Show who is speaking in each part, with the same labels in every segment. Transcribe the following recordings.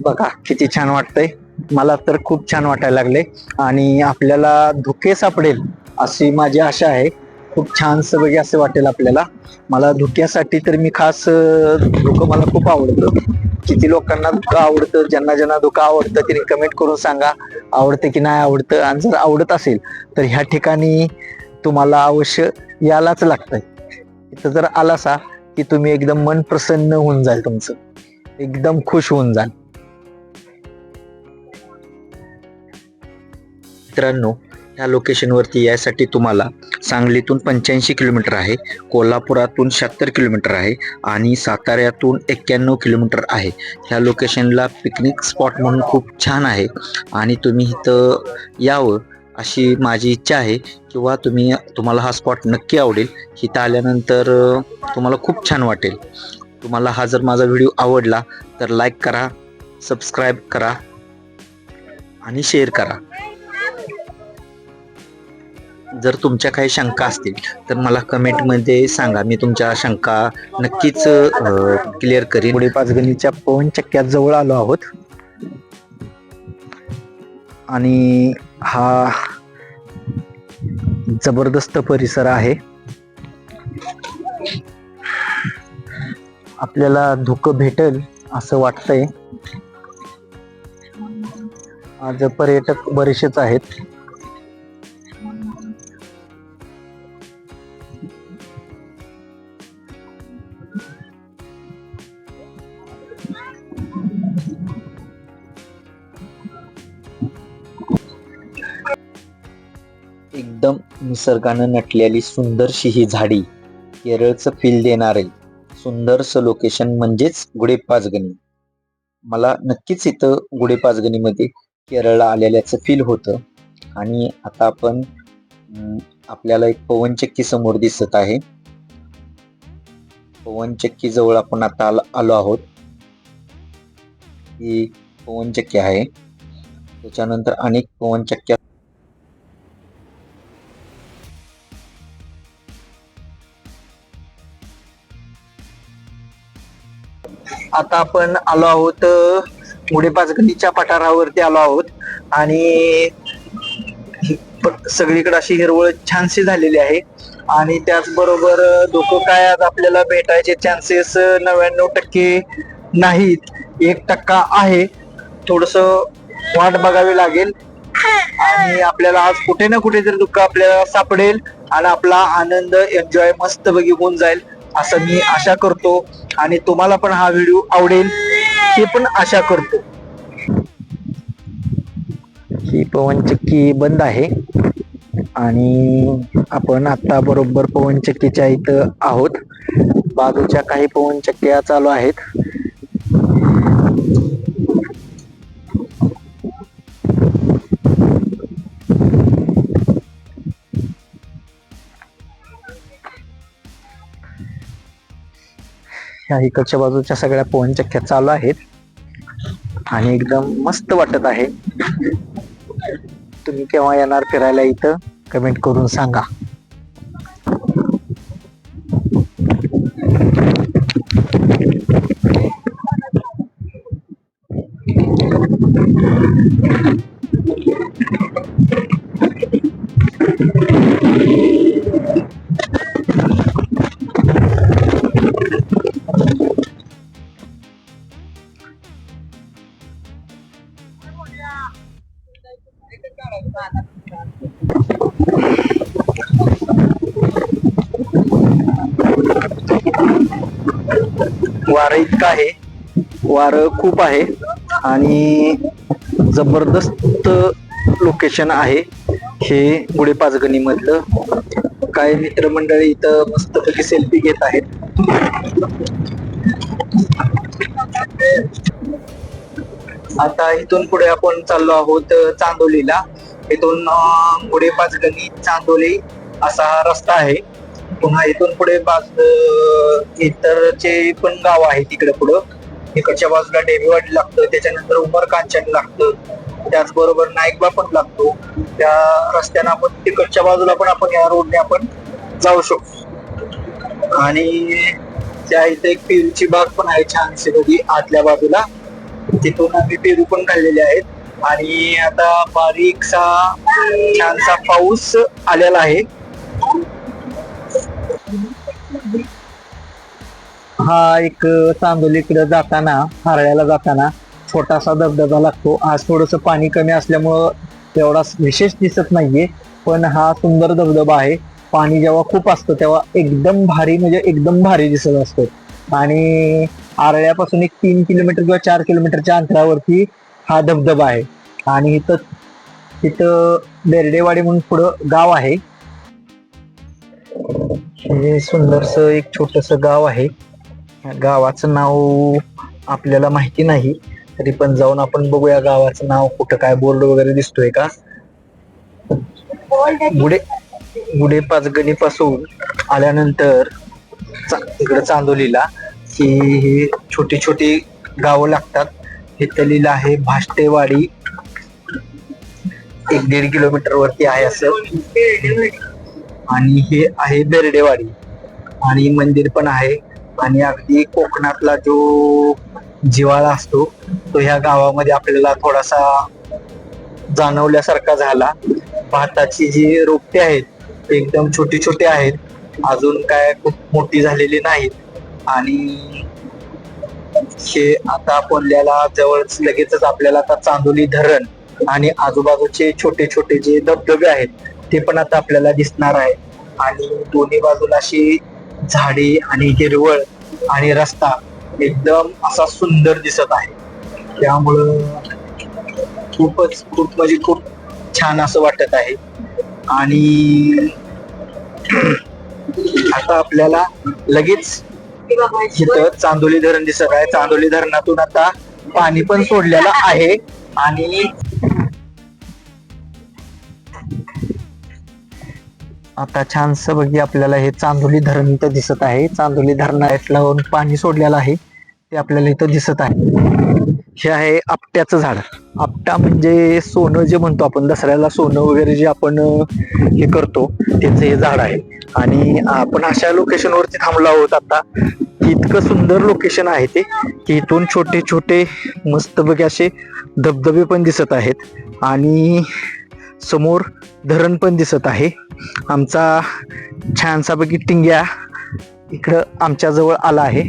Speaker 1: बघा किती छान वाटतंय. मला तर खूप छान वाटायला लागले आणि आपल्याला धुके सापडेल अशी माझी आशा आहे. खूप छान सगळे असे वाटेल आपल्याला. मला धुक्यासाठी तर मी खास धुकं मला खूप आवडतं. किती लोकांना धुकं आवडतं, ज्यांना ज्यांना धुकं आवडतं त्यांनी कमेंट करून सांगा आवडतं की नाही आवडतं. आणि जर आवडत असेल तर ह्या ठिकाणी तुम्हाला अवश्य यायलाच लागतंय. इथं जर आलासा की तुम्ही एकदम मन प्रसन्न होऊन जाईल, तुमचं एकदम खुश होऊन जाल. मित्रांनो, ह्या लोकेशनवरती यासाठी तुम्हाला सांगलीतून 85 किलोमीटर आहे, कोल्हापुरातून 76 किलोमीटर आहे आणि साताऱ्यातून 91 किलोमीटर आहे. ह्या लोकेशनला पिकनिक स्पॉट म्हणून खूप छान आहे आणि तुम्ही इथं यावं अशी माझी इच्छा आहे. किंवा तुम्हाला हा स्पॉट नक्की आवडेल. इथं आल्यानंतर तुम्हाला खूप छान वाटेल. तुम्हाला हा जर माझा व्हिडिओ आवडला तर लाईक करा, सबस्क्राईब करा आणि शेअर करा. जर तुमच्या काही शंका असतील तर मला कमेंटमध्ये सांगा, मी तुमच्या शंका नक्कीच क्लिअर करीन. पुढे पाचगणीच्या पवन चक्क्यात जवळ आलो आहोत आणि हा जबरदस्त परिसर आहे. आपल्याला धुकं भेटेल असं वाटतंय. आज पर्यटक बरेचसेच आहेत. एकदम निसर्गानं नटलेली सुंदरशी ही झाडी, केरळचं फील देणारे सुंदरसं लोकेशन म्हणजेच गुढे पाचगणी. मला नक्कीच इथं गुढे पाचगणीमध्ये केरळला आलेल्याचं फील होतं. आणि आता आपण आपल्याला एक पवनचक्की समोर दिसत आहे. पवनचक्की जवळ आपण आता आलो आहोत. ही पवनचक्की आहे. त्याच्यानंतर अनेक पवनचक्क्या आता आपण आलो आहोत गुढे पाचगणीच्या पठारावरती आलो आहोत आणि सगळीकडे अशी हिरवळ छानशी झालेली आहे. आणि त्याचबरोबर धुकं काय आज आपल्याला भेटायचे चान्सेस 99% नाहीत, 1% आहे. थोडस वाट बघावी लागेल आणि आपल्याला आज कुठे ना कुठे तरी धुकं आपल्याला सापडेल आणि आपला आनंद एन्जॉय मस्त बघी होऊन जाईल असं मी आशा करतो. आणि तुम्हाला पण हा व्हिडिओ आवडेल हे पण आशा करतो. ही पवनचक्की बंद आहे आणि आपण आता बरोबर पवनचक्कीच्या इथं आहोत. बाजूच्या काही पवनचक्क्या चालू आहेत. ह्या इकडच्या बाजूच्या सगळ्या पवनचक्क्या चालू आहेत आणि एकदम मस्त वाटत आहे. तुम्ही केव्हा येणार फिरायला इथं कमेंट करून सांगा. वारं इतकं आहे, वारं खूप आहे आणि जबरदस्त लोकेशन आहे हे गुढे पाचगणी मधलं. काही मित्रमंडळी इथं मस्तपैकी सेल्फी घेत आहेत. आता इथून पुढे आपण चाललो आहोत चांदोलीला. इथून गुढे पाचगणी चांदोली असा हा रस्ता आहे. पुन्हा इथून पुढे इतरचे पण गाव आहे तिकडे पुढं. इकडच्या बाजूला डेबीवाडी लागतं, त्याच्यानंतर उमर कांचन लागतं, त्याचबरोबर नाईकबा पण लागतो. त्या रस्त्याने आपण तिकडच्या बाजूला पण आपण या रोडने आपण जाऊ शकतो. आणि त्या इथे एक पेरूची बाग पण आहे छानशी बघी आतल्या बाजूला. तिथून आम्ही पेरू पण खाल्लेले आहेत आणि आता बारीकसा छानसा पाऊस आलेला आहे. हा एक चांदोलीकडे जाताना, हरळ्याला जाताना छोटासा धबधबा लागतो. आज थोडस पाणी कमी असल्यामुळं तेवढा विशेष दिसत नाहीये, पण हा सुंदर धबधबा आहे. पाणी जेव्हा खूप असतं तेव्हा एकदम भारी, म्हणजे एकदम भारी दिसत असतो. आणि आरळ्यापासून एक 3 किलोमीटर किंवा 4 किलोमीटरच्या अंतरावरती हा धबधबा आहे. आणि तिथं बेर्डेवाडी म्हणून पुढं गाव आहे. हे सुंदरस एक छोटस गाव आहे. गावाचं नाव आपल्याला माहिती नाही, तरी पण जाऊन आपण बघूया गावाचं नाव कुठं, काय बोर्ड वगैरे दिसतोय का. गुढे पाचगणी पासून आल्यानंतर इकडे चांदोलीला ही छोटी छोटी गावं लागतात. इथं लिहिलं आहे भाष्टेवाडी, 1-1.5 किलोमीटर वरती आहे असं. आणि हे आहे बेर्डेवाडी आणि मंदिर पण आहे. आणि अगदी कोकणातला जो जिव्हाळा असतो तो ह्या गावामध्ये आपल्याला थोडासा जाणवल्यासारखा झाला. भाताची जी रोपटे आहेत ते एकदम छोटी छोटी आहेत, अजून काय खूप मोठी झालेली नाहीत. आणि हे आता आपल्याला जवळच लगेचच आपल्याला आता चांदोली धरण आणि आजूबाजूचे छोटे छोटे जे धबधबे आहेत ते पण आता आपल्याला दिसणार आहे. आणि दोन्ही बाजूला अशी झाडे आणि हिरवळ आणि रस्ता एकदम असा सुंदर दिसत आहे. त्यामुळं खूप म्हणजे खूप छान असं वाटत आहे. आणि आता आपल्याला लगेच इथं चांदोली धरण दिसत आहे. चांदोली धरणातून आता पाणी पण सोडलेलं आहे. आणि आता छानस बघी आपल्याला हे चांदोली धरण इथं दिसत आहे. चांदोली धरणाला पाणी सोडलेलं आहे ते आपल्याला इथं दिसत आहे. हे आहे आपट्याचं झाड. आपटा म्हणजे सोनं जे म्हणतो आपण, दसऱ्याला सोनं वगैरे जे आपण हे करतो त्याचं हे झाड आहे. आणि आपण अशा लोकेशन वरती थांबलो आहोत आता. इतकं सुंदर लोकेशन आहे ते की इथून छोटे छोटे मस्त बघे असे धबधबे पण दिसत आहेत आणि समोर धरण पण दिसत आहे. आमचा छानसा पैकी टिंग्या इकडं आमच्या जवळ आला आहे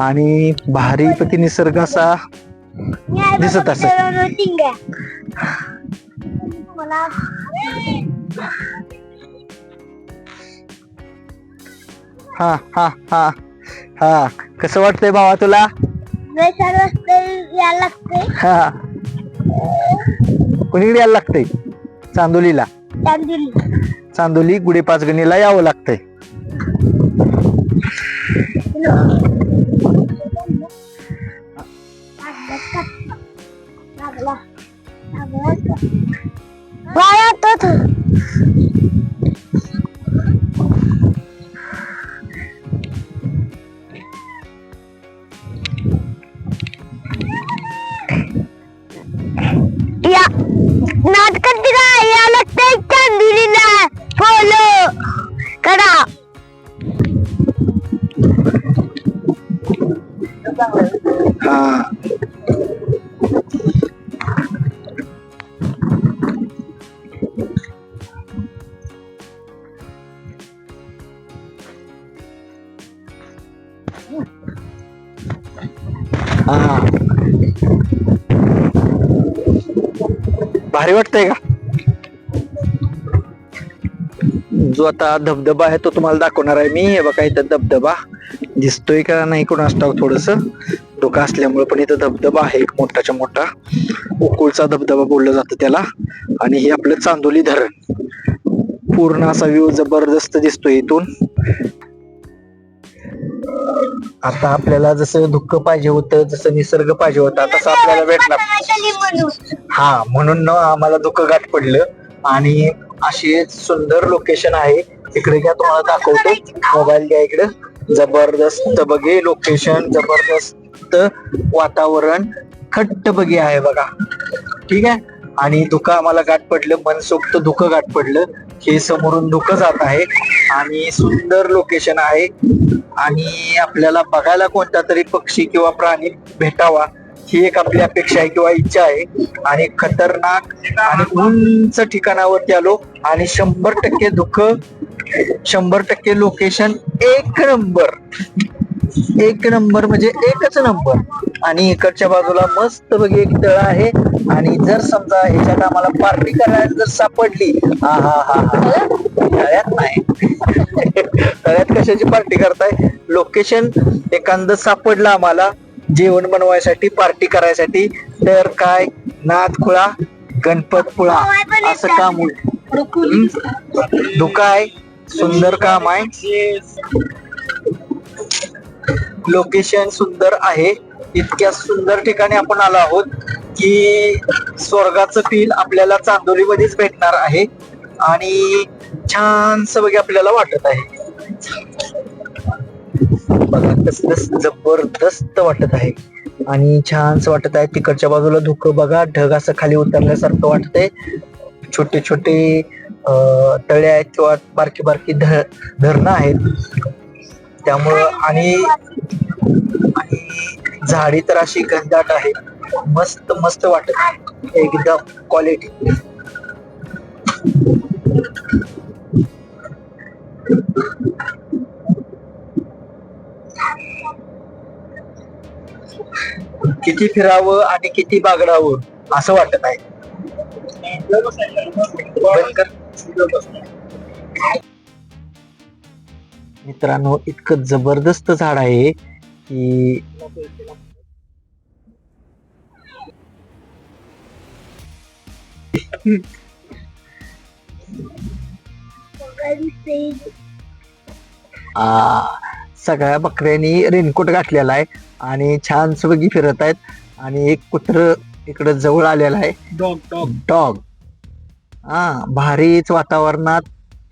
Speaker 1: आणि भारीपैकी निसर्ग असा दिसत असत. हा हा हा हा कसं वाटतंय भावा तुला? हा कुणीकडे यायला लागतंय? चांदोलीला. चांदोली गुढे पाचगणीला यावं लागतंय. भारी वाटतंय का? जो आता धबधबा आहे तो तुम्हाला दाखवणार आहे मी. हे बघा इथं धबधबा दिसतोय का नाही कोणास ठाऊक, थोडस धोका असल्यामुळे, पण इथं धबधबा आहे एक मोठाच्या मोठा. उकुळचा धबधबा बोललं जातं त्याला. आणि हे आपलं चांदोली धरण पूर्ण असा व्ह्यू जबरदस्त दिसतोय इथून. आता आपल्याला जसं दुःख पाहिजे होतं, जसं निसर्ग पाहिजे होता तसं आपल्याला भेटला. हा म्हणून आम्हाला दुःख गाठ पडलं. आणि अशी सुंदर लोकेशन आहे. इकडे घ्या तुम्हाला दाखवतो, मोबाईल घ्या इकडे. जबरदस्त बघे लोकेशन, जबरदस्त वातावरण, खट्ट बघे आहे बघा. ठीक आहे. आणि धुकं आम्हाला गाठ पडलं, मनसोक्त धुकं गाठ पडलं. हे समोरून धुकं जात आहे आणि सुंदर लोकेशन आहे. आणि आपल्याला बघायला कोणता तरी पक्षी किंवा प्राणी भेटावा ही एक आपली अपेक्षा आहे किंवा इच्छा आहे. आणि खतरनाक आणि उंच ठिकाणावरती आलो आणि 100% धुकं, 100% लोकेशन एक नंबर, एक नंबर म्हणजे एकच नंबर. आणि इकडच्या बाजूला मस्त बघी एक तळ आहे. आणि जर समजा ह्याच्यात आम्हाला पार्टी करायला जर सापडली, हा हा हा हा, तळ्यात नाही तळ्यात कशाची पार्टी करताय, लोकेशन एखादं सापडलं आम्हाला जेवण बनवायसाठी पार्टी करायसाठी, तर काय नादखुळा गणपतपुळा असं काम होईल. धोका आहे, सुंदर काम आहे, लोकेशन सुंदर आहे. इतक्या सुंदर ठिकाणी आपण आलो आहोत की स्वर्गाचं फील आपल्याला चांदोलीमध्येच भेटणार आहे. आणि छानस बघे आपल्याला वाटत आहे. बघा कसं जबरदस्त वाटत आहे आणि छानस वाटत आहे. तिकडच्या बाजूला धुकं बघा, ढग असं खाली उतरल्यासारखं वाटतंय. छोटे छोटे तळे आहेत किंवा बारकी बारकी धरणं आहेत त्यामुळं. आणि झाडी तर अशी घनदाट आहे, मस्त मस्त वाटत आहे एकदम क्वालिटी. किती फिरावं आणि किती बागडावं असं वाटत आहे. मित्रांनो इतकं जबरदस्त झाड आहे की सगळ्या बकऱ्यांनी रेनकोट घातलेला आहे आणि छान सगळी फिरत आहेत. आणि एक कुत्र इकडं जवळ आलेला आहे, डॉग. भारीच वातावरणात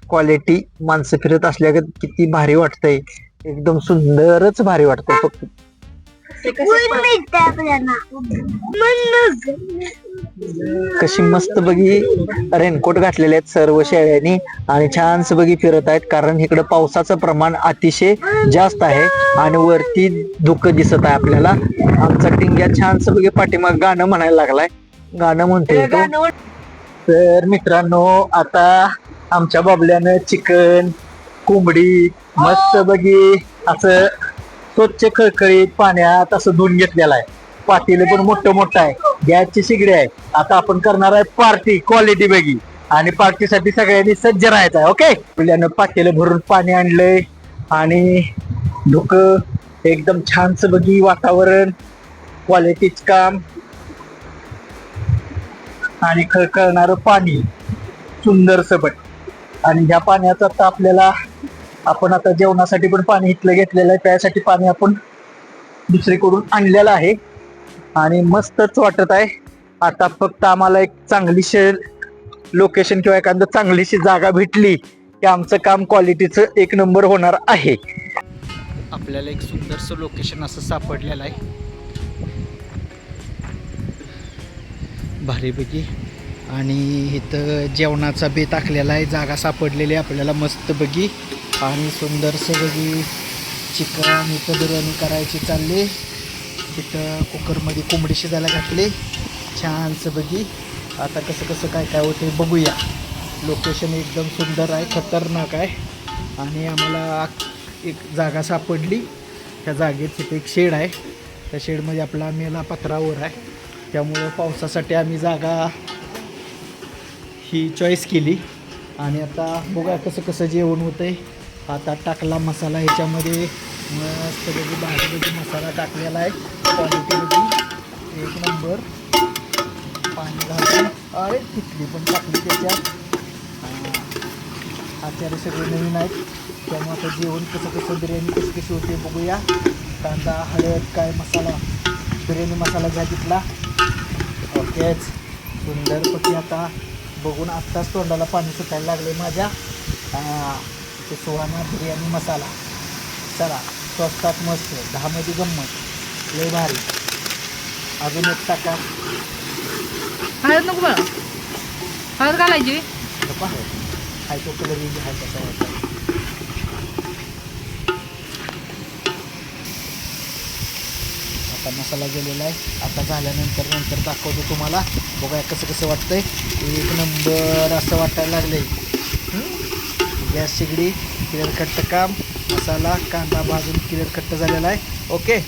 Speaker 1: क्वालिटी माणसं फिरत असल्या किती भारी वाटतंय, एकदम सुंदरच भारी वाटतंय. फक्त कशी मस्त बघी रेनकोट घातलेले आहेत सर्व शेळ्यांनी आणि छानस बघी फिरत आहेत. कारण इकडं पावसाचं प्रमाण अतिशय जास्त आहे आणि वरती धुकं दिसत आहे आपल्याला. आमचा टिंग्या छानस बघी पाठीमाग गाणं म्हणायला लागलाय, गाणं म्हणतोय तो. तर मित्रांनो आता आमच्या बाबल्यानं चिकन कोंबडी मस्त बघी असं स्वच्छ खळखळीत पाण्यात असं धुवून घेतलेला आहे. पातेलं पण मोठं मोठं आहे, गॅसची शिगडी आहे. आता आपण करणार आहे पार्टी क्वालिटी बघी आणि पार्टीसाठी सगळ्यांनी सज्ज राहायचं आहे. ओके, आपल्यानं पातेलं भरून पाणी आणलंय आणि धुकं एकदम छानच बघी वातावरण, क्वालिटीच काम आणि खळखळणारं पाणी सुंदर सबट. आणि ह्या पाण्याचा आता आपल्याला आपण आता जेवणासाठी पण पाणी इथलं घेतलेलं आहे, त्यासाठी पाणी आपण दुसरीकडून आणलेलं आहे आणि मस्तच वाटत आहे. आता फक्त आम्हाला एक चांगलीशी लोकेशन किंवा एखादं चांगलीशी जागा भेटली की आमचं काम क्वालिटीचं एक नंबर होणार आहे. आपल्याला एक सुंदरसं लोकेशन असं सापडलेलं आहे भारीपैकी. आणि इथं जेवणाचा बेत आखलेला आहे, जागा सापडलेली आहे आपल्याला मस्त बघी. आणि सुंदरसं बघी चिकन इथं बिर्याणी करायची चालली. इथं कुकरमध्ये कोंबडी शिजायला घातली छानसं बघी. आता कसं कसं काय काय होते बघूया. लोकेशन एकदम सुंदर आहे, खतरनाक आहे. आणि आम्हाला एक जागा सापडली, त्या जागेत तिथे एक शेड आहे, त्या शेडमध्ये आपला मेला पत्रावर आहे. त्यामुळं पावसासाठी आम्ही जागा ही चॉईस केली. आणि आता बघा कसं कसं जेवण होतंय. आता टाकला मसाला ह्याच्यामध्ये, मस्त त्याची भाजीमध्ये मसाला टाकलेला आहे क्वालिटीमध्ये एक नंबर. पाणी घालून अरे तिथली पण टाकली त्याच्यात. आचार्य सगळे नवीन आहेत त्यामुळे आता जेवण कसं कसं बिर्याणी कशी कशी होते बघूया. कांदा हळद काय मसाला बिर्याणी मसाला घ्या तिथला. ओकेच सुंदरपैकी आता बघून आत्ताच तोंडाला पाणी सुटायला लागले माझ्या. ते सुहाना बिर्याणी मसाला चला स्वस्तात मस्त 10मध्ये गंमत लय भारी. अजून एक टाका.
Speaker 2: हळद नको बरं, हळद घालायची
Speaker 1: हाय तो कलर येईल हाय कसा. आता मसाला गेलेला आहे. आता नंतर दाखवतो तुम्हाला. बघा कसं कसं वाटतंय. एक नंबर असं वाटायला लागले. गॅस शेगडी क्लिअर कट्ट काम, मसाला कांदा भाजून क्लिअर कट्ट झालेला आहे. ओके.